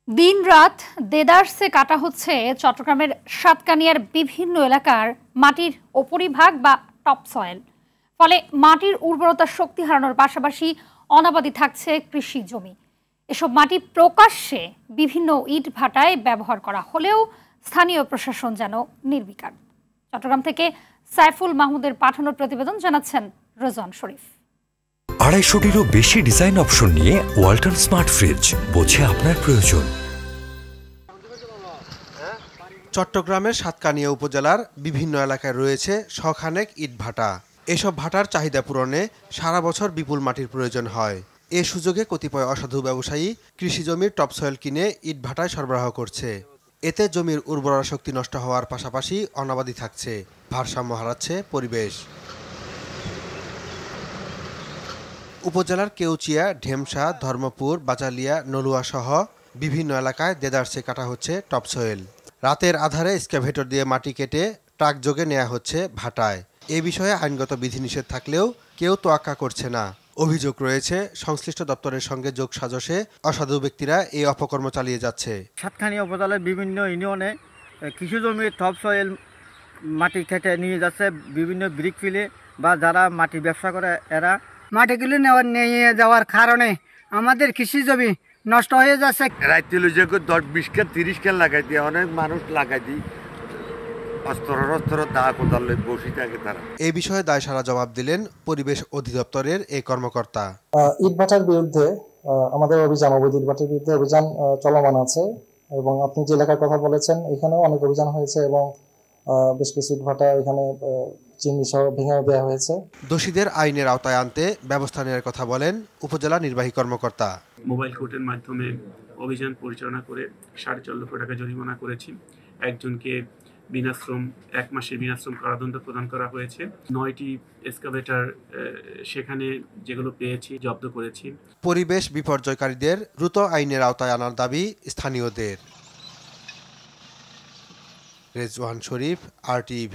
দিন-রাত দেদারসে কাটা হচ্ছে চট্টগ্রামের সাতকানিয়ার বিভিন্ন এলাকার মাটির উপরিভাগ বা টপ সয়েল। ফলে মাটির উর্বরতা শক্তি হারানোর পাশাপাশি অনাবাদি থাকছে কৃষি জমি। এসব মাটি প্রকাশ্যে বিভিন্ন ইট ভাটায় ব্যবহার করা হলেও স্থানীয় প্রশাসন যেন নির্বিকার। চট্টগ্রাম থেকে সাইফুল মাহমুদের পাঠানো প্রতিবেদন জানাচ্ছেন রোজন শরীফ। 250-টিরও বেশি ডিজাইন অপশন নিয়ে ওয়ালটন স্মার্ট ফ্রিজ, বোঝে আপনার প্রয়োজন। চট্টগ্রামের সাতকানিয়া উপজেলার বিভিন্ন এলাকায় রয়েছে শখানেক ইট ভাটা। এসব ভাটার চাহিদা পূরণে সারা বছর বিপুল মাটির প্রয়োজন হয়। এ সুযোগে কতিপয় অসাধু ব্যবসায়ী কৃষি জমির টপসয়েল কিনে ইট ভাটায় সরবরাহ করছে। এতে জমির উর্বরা শক্তি নষ্ট হওয়ার পাশাপাশি অনাবাদি থাকছে, ভারসাম্য হারাচ্ছে পরিবেশ। উপজেলার কেউচিয়া, ঢেমশা, ধর্মপুর, বাচালিয়া, নলুয়া সহ বিভিন্ন এলাকায় দেদারসে কাটা হচ্ছে টপসয়েল। রাতের আধারে এক্সকাভেটর দিয়ে মাটি কেটে ট্রাক যোগে নেওয়া হচ্ছে ভাটায়। এ বিষয়ে আইনগত বিধিনিষেধ থাকলেও কেউ তোয়াক্কা করছে না। অভিযোগ রয়েছে সংশ্লিষ্ট দপ্তরের সঙ্গে যোগসাজশে অসাধু ব্যক্তিরা এই অপকর্ম চালিয়ে যাচ্ছে। সাতকানিয়া উপজেলার বিভিন্ন ইউনিয়নে কৃষি জমির টপসয়েল মাটি কেটে নিয়ে যাচ্ছে বিভিন্ন ব্রিক ফিলে বা যারা মাটি ব্যবসা করে এরা মাটিগুলি নিয়ে যাওয়ার কারণে আমাদের কৃষি জমি নষ্ট হয়ে যাচ্ছে। রাইতে 10-20 কেন 30 কেন লাগাই দিয়ে অনেক মানুষ লাগাই দিই, অস্ত্র দা কোদাল বসে থাকে তারা। এই বিষয়ে দায়সারা জবাব দিলেন পরিবেশ অধিদপ্তরের এই কর্মকর্তা। ইটভাটার বিরুদ্ধে আমাদের অভিযান, অবৈধ ইটভাটার বিরুদ্ধে অভিযান চলমান আছে এবং আপনি যে এলাকার কথা বলেছেন এখানেও অনেক অভিযান হয়েছে এবং বেশ কিছু ইটভাটা এখানে চিংড়ি সহ ভেঙে দেওয়া হয়েছে। দোষীদের আইনের আওতায় আনতে ব্যবস্থা নেওয়ার কথা বলেন উপজেলা নির্বাহী কর্মকর্তা। মোবাইল কোর্টের মাধ্যমে অভিযান পরিচালনা করে 4.5 লক্ষ টাকা জরিমানা করেছি। একজনকে বিনাশ্রম 1 মাসের বিনাশ্রম কারাদণ্ড প্রদান করা হয়েছে। 9টি এক্সকাভেটর সেখানে যেগুলো পেয়েছি জব্দ করেছি। পরিবেশ বিপর্যয়কারীদের দ্রুত আইনের আওতায় আনার দাবি স্থানীয়দের। রেজওয়ান শরীফ, RTV।